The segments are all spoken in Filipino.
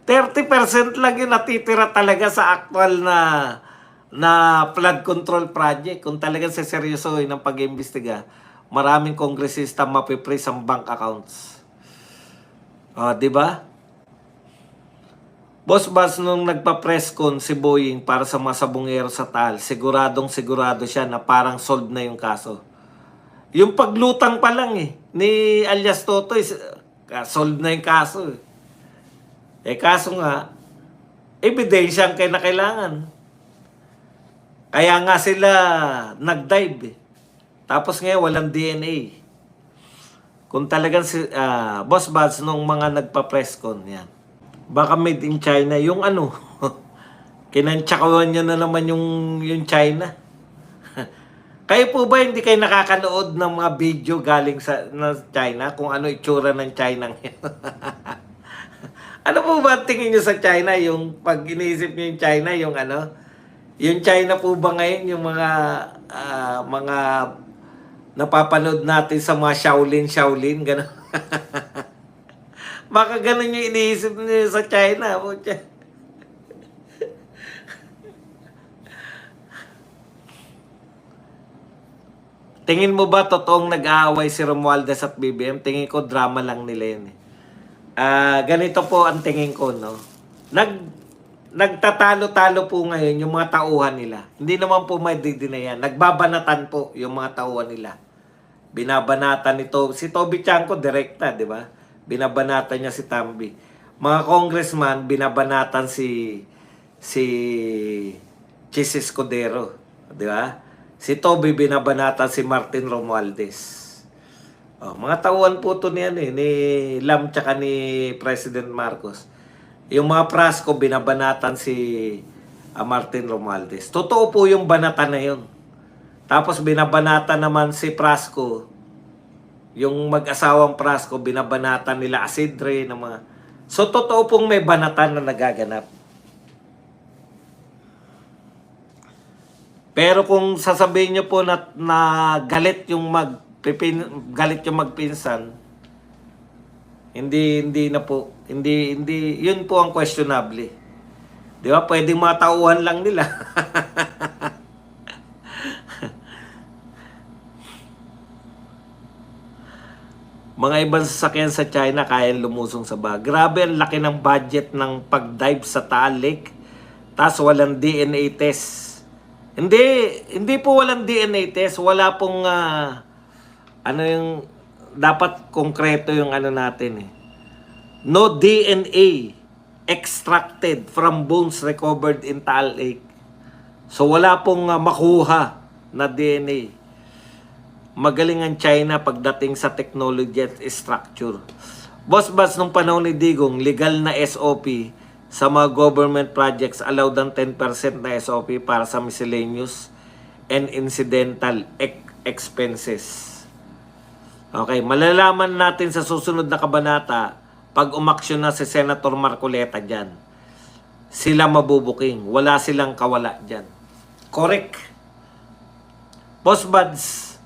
30% lang yung natitira talaga sa actual na flood control project. Kung talagang seseryosohin ang pag-iimbestiga, maraming kongresista mapiprease ang bank accounts. Di ba? Boss Bas, nung nagpa-press con si Boying para sa mga sabongero sa Taal, siguradong sigurado siya na parang solved na yung kaso. Yung paglutang pa lang ni alias Totoy, solved na yung kaso. Kaso nga, ebidensya ang kailangan. Kaya nga sila nag-dive. Tapos ngayon, walang DNA. Kung talagang Boss Buds nung mga nagpa-press con, yan. Baka made in China. Yung kinantsakawan nyo na naman yung China. Kayo po ba hindi kayo nakakanood ng mga video galing sa China? Kung ano itsura ng China ngayon? Ano po ba tingin nyo sa China? Yung pag iniisip nyo yung China, yung China po ba ngayon, yung mga napapanood natin sa mga Shaolin, gano'n? Baka gano'n yung iniisip nyo sa China. Tingin mo ba totoong nag-aaway si Romualdez at BBM? Tingin ko drama lang nila yun. Ganito po ang tingin ko, no? Nagtatalo-talo po ngayon yung mga tauhan nila. Hindi naman po may didinayan. Nagbabanatan po yung mga tauhan nila. Binabanatan nito. Si Toby Chanco, direkta, di ba? Binabanatan niya si Tambi. Mga congressman, binabanatan si Chis Escudero. Di ba? Si Toby, binabanatan si Martin Romualdez. Mga tauhan po ito ni Lam tsaka ni President Marcos. Yung mga Prasco, binabanatan si Martin Romualdez. Totoo po yung banatan na yun. Tapos binabanatan naman si Prasco, yung mag-asawang Prasco, binabanatan nila Asidre ng mga... So totoo pong may banatan na nagaganap. Pero kung sasabihin nyo po na galit yung magpinsan, hindi na po, hindi, yun po ang questionable. Di ba? Pwedeng matauhan lang nila. Mga ibang sasakyan sa China kayang lumusong sa baha. Grabe, ang laki ng budget ng pag-dive sa Taal Lake. Tapos walang DNA test. Hindi po walang DNA test. Wala pong, yung, dapat konkreto yung natin No DNA extracted from bones recovered in Taal Lake. So wala pong makuha na DNA. Magaling ang China pagdating sa technology at structure. Boss Bats, nung panahon ni Digong, legal na SOP sa mga government projects, allowed ang 10% na SOP para sa miscellaneous and incidental expenses. Okay, malalaman natin sa susunod na kabanata pag umaksyon na si Senator Marcoleta dyan. Sila mabubuking. Wala silang kawala dyan. Correct. Boss Buds,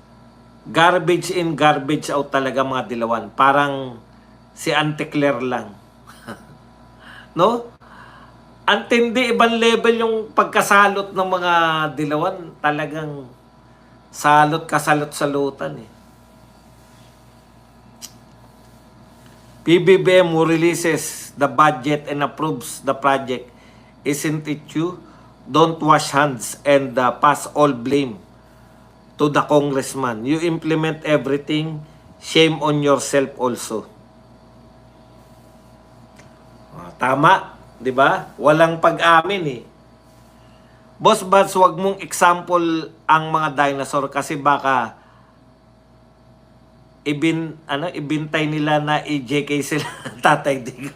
garbage in, garbage out talaga mga dilawan. Parang si Auntie Claire lang. No? Antindi, ibang level yung pagkasalot ng mga dilawan. Talagang kasalot-salutan PBBM who releases the budget and approves the project. Isn't it you? Don't wash hands and pass all blame to the congressman. You implement everything. Shame on yourself also. Tama, di ba? Walang pag-amin Boss Bats, wag mong example ang mga dinosaur kasi baka ibintay nila na EJK sila Tatay Digo.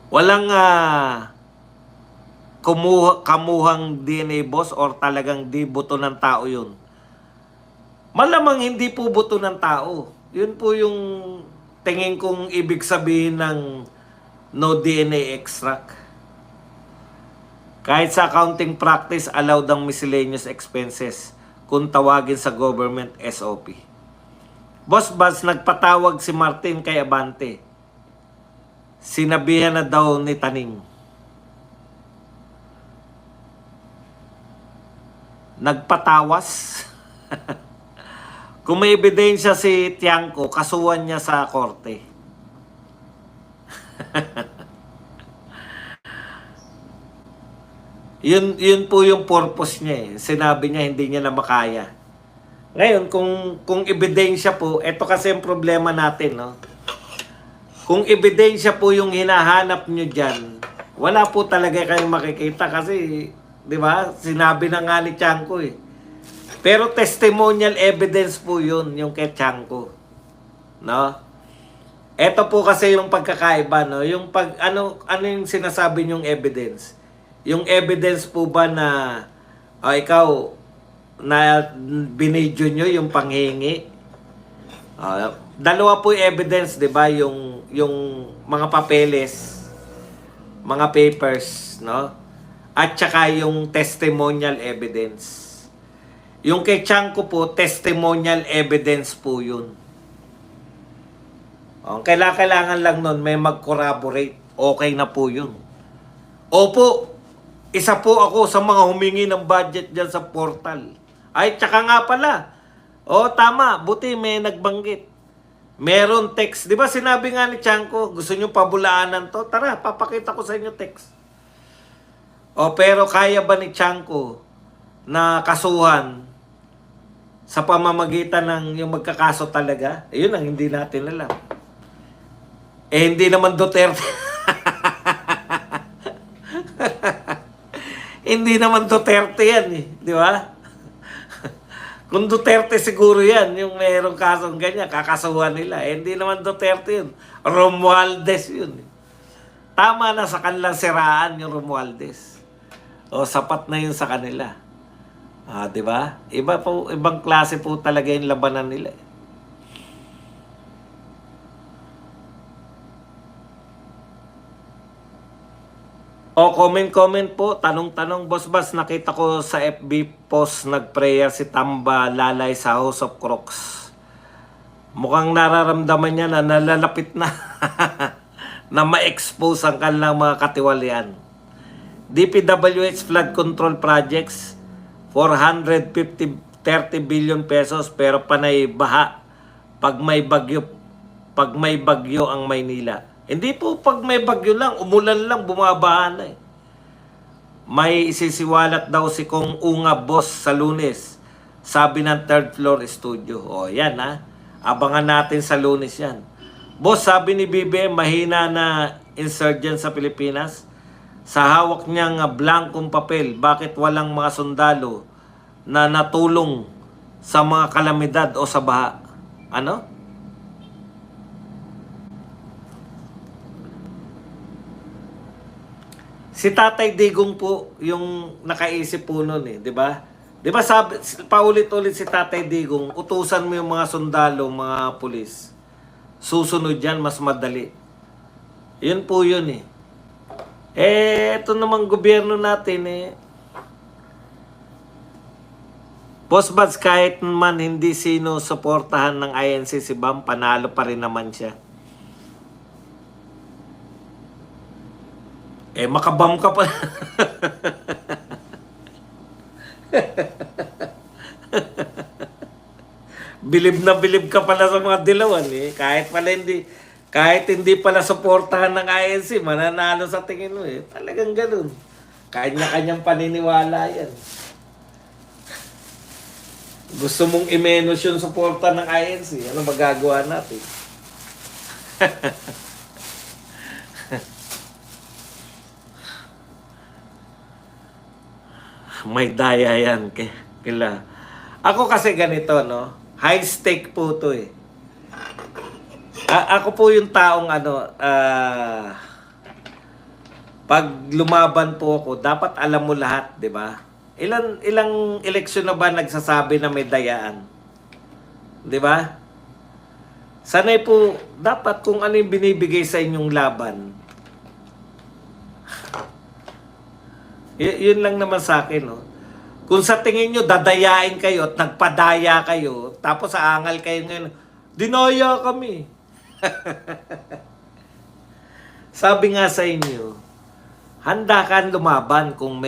Walang kamuhang DNA, boss, or talagang di buto ng tao yun. Malamang hindi po buto ng tao. Yun po yung tingin kong ibig sabihin ng no DNA extract. Kahit sa accounting practice, allowed ang miscellaneous expenses kung tawagin sa government SOP. Boss Buzz, nagpatawag si Martin kay Abante. sinabihan na daw ni Taning. Nagpatawas. Kung may ebidensya si Tiangco, kasuhan niya sa korte. Yun po yung purpose niya eh. Sinabi niya hindi niya na makaya. Ngayon, kung ebidensya po, ito kasi yung problema natin, no? Kung ebidensya po yung hinahanap nyo dyan, wala po talaga kayong makikita kasi, di ba, sinabi na nga ni Tiangco eh. Pero testimonial evidence po yun, yung kay Tiangco. No? Ito po kasi yung pagkakaiba, no? Yung ano yung sinasabi nyong evidence? Yung evidence po ba na ikaw na binidyo nyo yung panghingi? Dalawa po yung evidence, 'di ba? Yung mga papeles, mga papers, no? At saka yung testimonial evidence. Yung kay Tiangco po, testimonial evidence po 'yun. Kailangan lang nun may mag-corroborate. Okay na po 'yun. Opo, isa po ako sa mga humingi ng budget dyan sa portal. Ay, tsaka nga pala. Tama. Buti may nagbanggit. Meron text. Di ba sinabi nga ni Tiangco, gusto nyo pabulaanan to? Tara, papakita ko sa inyo text. Pero kaya ba ni Tiangco na kasuhan sa pamamagitan ng yung magkakaso talaga? Yun ang hindi natin alam. Hindi naman Duterte. Hindi naman Duterte yan eh, di ba? Kung Duterte siguro yan, yung mayroong kasong ganyan, kakasuhan nila. Hindi naman Duterte yun. Romualdez yun. Tama na sa kanilang siraan yung Romualdez. Sapat na yun sa kanila. Di ba? Ibang klase po talaga yung labanan nila. Comment po, tanong-tanong. Boss Bas, nakita ko sa FB post nag-prayer si Tamba Lalay sa House of Crocs. Mukhang nararamdaman niya na nalalapit na na ma-expose ang kanilang mga katiwalian. DPWH flood control projects, 30 billion pesos pero panay baha pag may bagyo ang Maynila. Hindi po pag may bagyo lang, umulan lang, bumabaha na eh. May isisiwalat daw si Kong Unga boss sa Lunes. Sabi ng third floor studio. Yan ha. Abangan natin sa Lunes yan. Boss, sabi ni BBM, mahina na insurgent sa Pilipinas. Sa hawak niyang blankong papel, bakit walang mga sundalo na natulong sa mga kalamidad o sa baha? Ano? Si Tatay Digong po yung nakaisip po noon eh, 'di ba? 'Di ba sabi paulit-ulit si Tatay Digong, utusan mo yung mga sundalo, mga pulis. Susunod yan, mas madali. Yun po yun eh. Ito namang gobyerno natin eh. Boss Bads, kahit man hindi sino suportahan ng INC si Bam, panalo pa rin naman siya. Makabam ka pa. Bilib na bilib ka pala sa mga dilawan eh. Kahit hindi pala suportahan ng INC, mananalo sa tingin mo eh. Talagang ganun. Kanya-kanyang paniniwala yan. Gusto mong i-menos yung suporta ng INC, ano magagawa natin? May daya yan kila. Ako kasi ganito, no? High stake po to eh. Ako po yung taong pag lumaban po ako, dapat alam mo lahat, 'di ba? Ilang eleksyon na ba nagsasabi na may dayaan? 'Di ba? Sanay po dapat kung ano yung binibigay sa inyong laban. Yun lang naman sa akin, no? Kung sa tingin nyo, dadayain kayo at nagpadaya kayo, tapos aangal kayo ngayon, dinaya kami. Sabi nga sa inyo, handa ka lumaban kung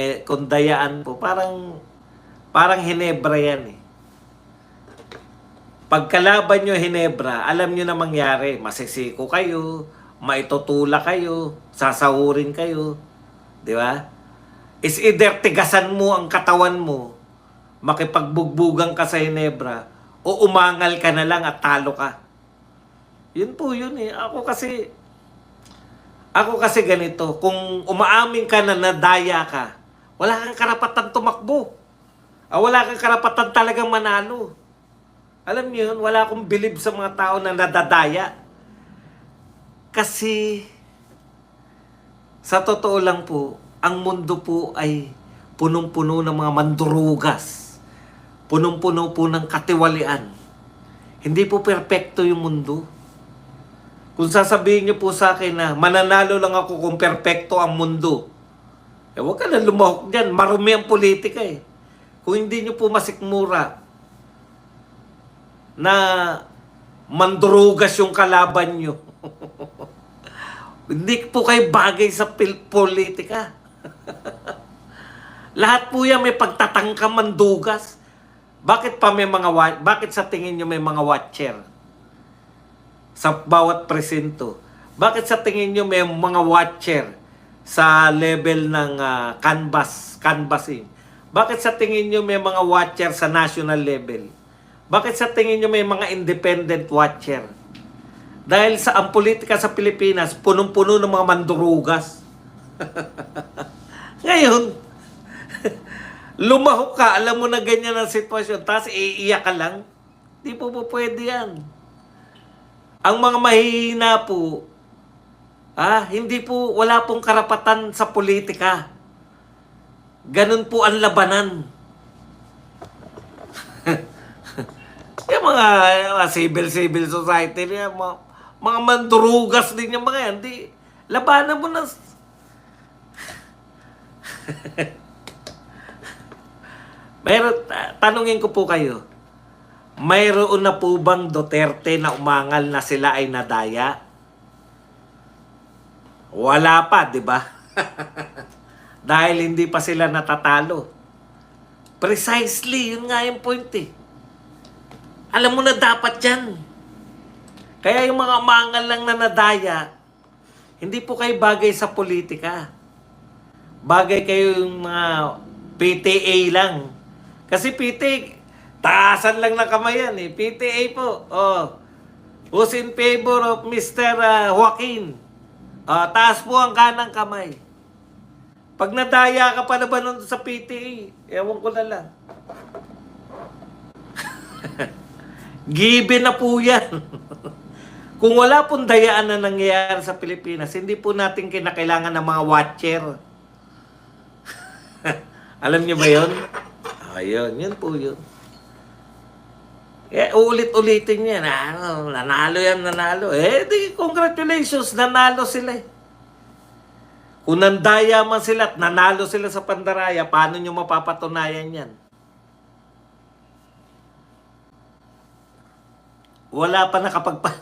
dayaan po. Parang Hinebra yan eh. Pagkalaban nyo Hinebra, alam nyo na mangyari. Masisiko kayo, maitutula kayo, sasahurin kayo. Di ba? Is either tigasan mo ang katawan mo, makipagbugbugan ka sa Hinebra, o umangal ka na lang at talo ka. Yun po yun eh. Ako kasi ganito, kung umaamin ka na nadaya ka, wala kang karapatan tumakbo. Wala kang karapatan talagang manalo. Alam niyo yun, wala akong believe sa mga tao na nadadaya. Kasi, sa totoo lang po, ang mundo po ay punong-puno ng mga mandurugas. Punong-puno po ng katiwalian. Hindi po perpekto yung mundo. Kung sasabihin niyo po sa akin na mananalo lang ako kung perpekto ang mundo, huwag ka na lumahok dyan. Marumi ang politika eh. Kung hindi niyo po masikmura na mandurugas yung kalaban nyo, hindi po kayo bagay sa politika. Lahat po yan may pagtatangka mandugas. Bakit sa tingin nyo may mga watcher sa bawat presinto? Bakit sa tingin nyo may mga watcher sa level ng canvassing? Bakit sa tingin nyo may mga watcher sa national level? Bakit sa tingin nyo may mga independent watcher? Dahil ang politika sa Pilipinas, punong-puno ng mga mandurugas. Ngayon, lumahok ka, alam mo na ganyan ang sitwasyon, tapos iiyak ka lang. Di po pwede yan. Ang mga mahihina po, hindi po, wala pong karapatan sa politika. Ganun po ang labanan. Yung mga civil society, mga mandurugas din yung mga yan. Di, labanan mo na. Tanungin ko po kayo, mayroon na po bang Duterte na umangal na sila ay nadaya? Wala pa, di ba? Dahil hindi pa sila natatalo. Precisely, yun nga yung point eh. Alam mo na dapat yan. Kaya yung mga umangal lang na nadaya, hindi po kayo bagay sa politika. Bagay kayo yung mga PTA lang. Kasi PTA, taasan lang na kamay yan eh. PTA po. Who's in favor of Mr. Joaquin? Taas po ang kanang kamay. Pag nadaya ka pa na ba nun sa PTA, ewan ko na lang. Given na po yan. Kung wala pong dayaan na nangyayari sa Pilipinas, hindi po natin kinakailangan ng mga watcher. Alam niyo ba yun? Ayun, yun po yun. Uulit-ulitin yan. Nanalo yan, nanalo. Di congratulations, nanalo sila eh. Kung nandaya man sila at nanalo sila sa Pandaraya, paano nyo mapapatunayan yan? Wala pa nakapagpa...